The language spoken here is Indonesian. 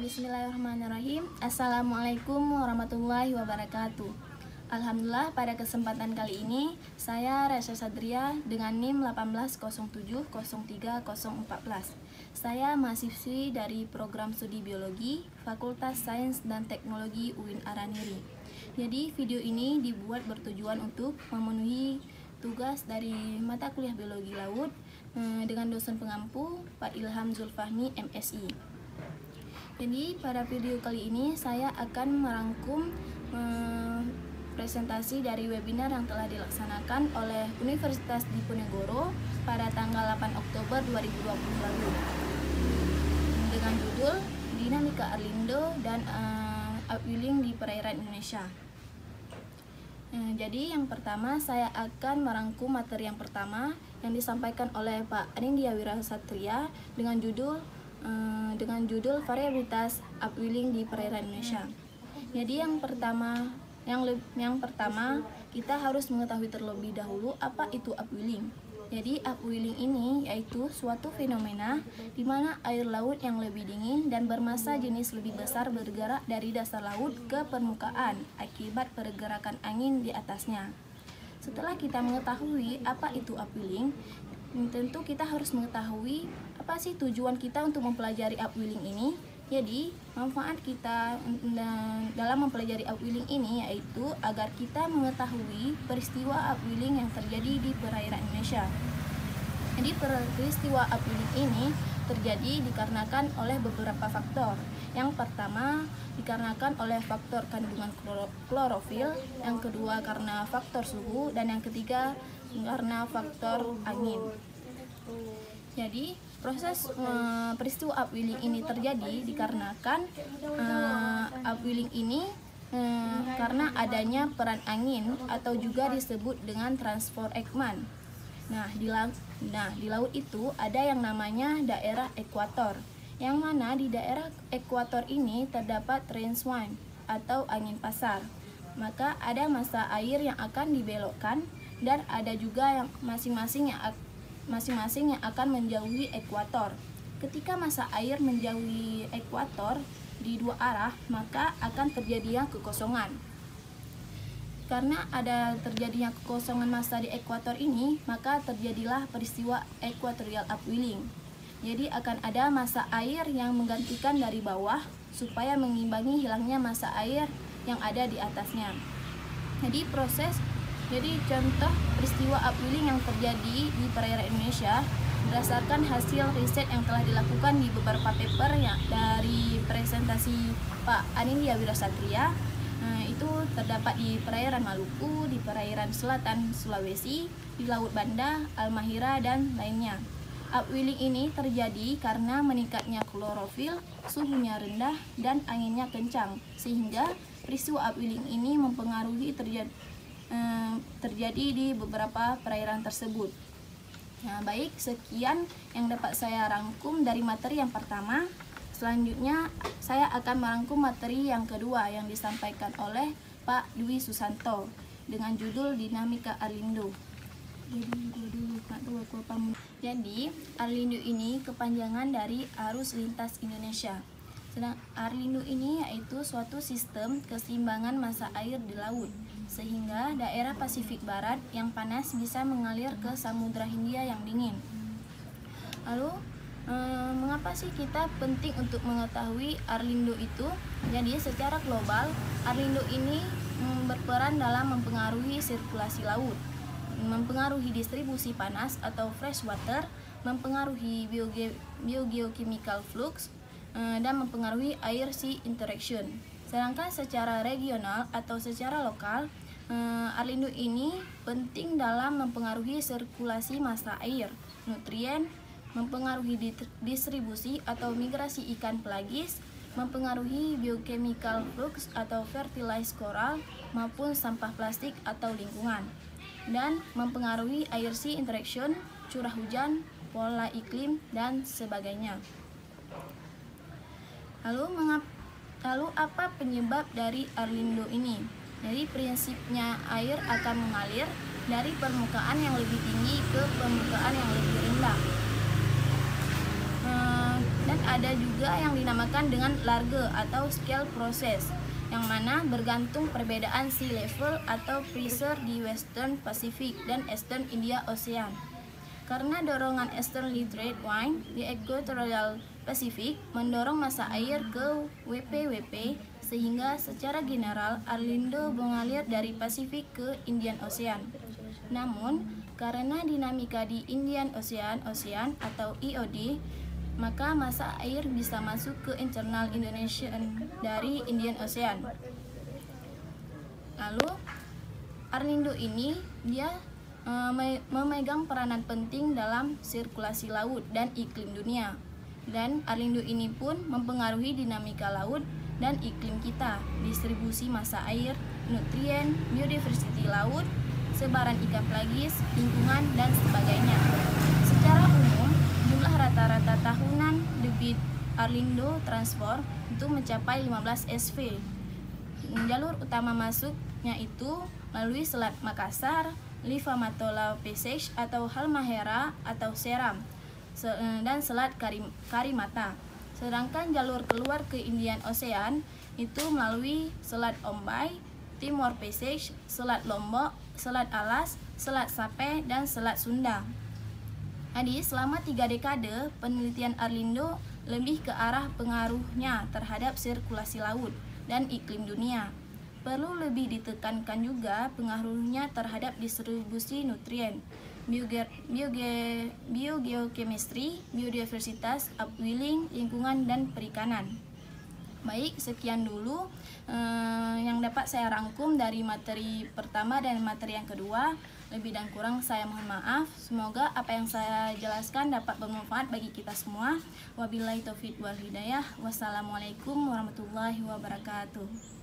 Bismillahirrahmanirrahim. Assalamualaikum warahmatullahi wabarakatuh. Alhamdulillah, pada kesempatan kali ini saya Resya Sadria dengan NIM 180703014. Saya mahasiswi dari program studi biologi Fakultas Sains dan Teknologi UIN Araniri. Jadi video ini dibuat bertujuan untuk memenuhi tugas dari mata kuliah biologi laut dengan dosen pengampu Pak Ilham Zulfahmi MSI. Jadi pada video kali ini saya akan merangkum presentasi dari webinar yang telah dilaksanakan oleh Universitas Diponegoro pada tanggal 8 Oktober 2020 lalu dengan judul Dinamika Arlindo dan Upwelling di Perairan Indonesia. Jadi yang pertama saya akan merangkum materi yang pertama yang disampaikan oleh Pak Anindya Wirasatria dengan judul variabilitas upwelling di perairan Indonesia. Jadi yang pertama kita harus mengetahui terlebih dahulu apa itu upwelling. Jadi upwelling ini yaitu suatu fenomena di mana air laut yang lebih dingin dan bermassa jenis lebih besar bergerak dari dasar laut ke permukaan akibat pergerakan angin di atasnya. Setelah kita mengetahui apa itu upwelling, tentu kita harus mengetahui apa sih tujuan kita untuk mempelajari upwelling ini. Jadi manfaat kita dalam mempelajari upwelling ini yaitu agar kita mengetahui peristiwa upwelling yang terjadi di perairan Indonesia. Jadi peristiwa upwelling ini terjadi dikarenakan oleh beberapa faktor. Yang pertama dikarenakan oleh faktor kandungan klorofil, yang kedua karena faktor suhu, dan yang ketiga karena faktor angin. Jadi proses peristiwa upwelling ini terjadi dikarenakan upwelling ini karena adanya peran angin atau juga disebut dengan transfer Ekman. Nah, di laut itu ada yang namanya daerah ekuator, yang mana di daerah ekuator ini terdapat range wind atau angin pasar. Maka ada massa air yang akan dibelokkan dan ada juga yang masing-masing yang akan menjauhi ekuator. Ketika massa air menjauhi ekuator di dua arah, maka akan terjadinya kekosongan. Karena ada terjadinya kekosongan massa di ekuator ini, maka terjadilah peristiwa equatorial upwelling. Jadi akan ada massa air yang menggantikan dari bawah supaya mengimbangi hilangnya massa air yang ada di atasnya. Jadi contoh peristiwa upwelling yang terjadi di perairan Indonesia berdasarkan hasil riset yang telah dilakukan di beberapa paper dari presentasi Pak Anindya Wirasatria. Itu terdapat di perairan Maluku, di perairan selatan Sulawesi, di Laut Banda, Almahira, dan lainnya. Upwelling ini terjadi karena meningkatnya klorofil, suhunya rendah, dan anginnya kencang, sehingga peristiwa upwelling ini mempengaruhi terjadi di beberapa perairan tersebut. Nah, baik, sekian yang dapat saya rangkum dari materi yang pertama. Selanjutnya saya akan merangkum materi yang kedua yang disampaikan oleh Pak Dwi Susanto dengan judul Dinamika Arlindo. Jadi Arlindo ini kepanjangan dari Arus Lintas Indonesia. Arlindo ini yaitu suatu sistem keseimbangan massa air di laut, sehingga daerah Pasifik Barat yang panas bisa mengalir ke Samudra Hindia yang dingin. Lalu, mengapa sih kita penting untuk mengetahui Arlindo itu? Jadi secara global, Arlindo ini berperan dalam mempengaruhi sirkulasi laut, mempengaruhi distribusi panas atau fresh water, mempengaruhi biogeochemical flux, dan mempengaruhi air-sea interaction. Sedangkan secara regional atau secara lokal, Arlindo ini penting dalam mempengaruhi sirkulasi massa air, nutrien, mempengaruhi distribusi atau migrasi ikan pelagis, mempengaruhi biochemical flux atau fertilize coral maupun sampah plastik atau lingkungan, dan mempengaruhi air-sea interaction, curah hujan, pola iklim, dan sebagainya. Lalu apa penyebab dari Arlindo ini? Jadi prinsipnya air akan mengalir dari permukaan yang lebih tinggi ke permukaan yang lebih rendah. Dan ada juga yang dinamakan dengan large atau scale process, yang mana bergantung perbedaan sea level atau pressure di Western Pacific dan Eastern India Ocean. Karena dorongan easterly trade wind di Equatorial Pacific mendorong massa air ke WP-WP, sehingga secara general Arlindo mengalir dari Pasifik ke Indian Ocean. Namun, karena dinamika di Indian Ocean atau IOD, maka massa air bisa masuk ke internal Indonesian dari Indian Ocean. Lalu, Arlindo ini dia memegang peranan penting dalam sirkulasi laut dan iklim dunia. Dan Arlindo ini pun mempengaruhi dinamika laut dan iklim kita, distribusi massa air, nutrien, biodiversity laut, sebaran ikan pelagis, lingkungan, dan sebagainya. Secara umum, jumlah rata-rata tahunan debit Arlindo Transport itu mencapai 15 SV. Jalur utama masuknya itu melalui Selat Makassar, Liva-Matola Passage atau Halmahera atau Seram, dan Selat Karimata. Sedangkan jalur keluar ke Indian Ocean itu melalui Selat Ombay, Timor Passage, Selat Lombok, Selat Alas, Selat Sape, dan Selat Sunda. Jadi selama 3 dekade, penelitian Arlindo lebih ke arah pengaruhnya terhadap sirkulasi laut dan iklim dunia. Perlu lebih ditekankan juga pengaruhnya terhadap distribusi nutrien, biogeochemistry, biodiversitas, upwelling, lingkungan, dan perikanan. Baik, sekian dulu yang dapat saya rangkum dari materi pertama dan materi yang kedua. Lebih dan kurang saya mohon maaf. Semoga apa yang saya jelaskan dapat bermanfaat bagi kita semua. Wabillahi taufiq wal hidayah. Wassalamualaikum warahmatullahi wabarakatuh.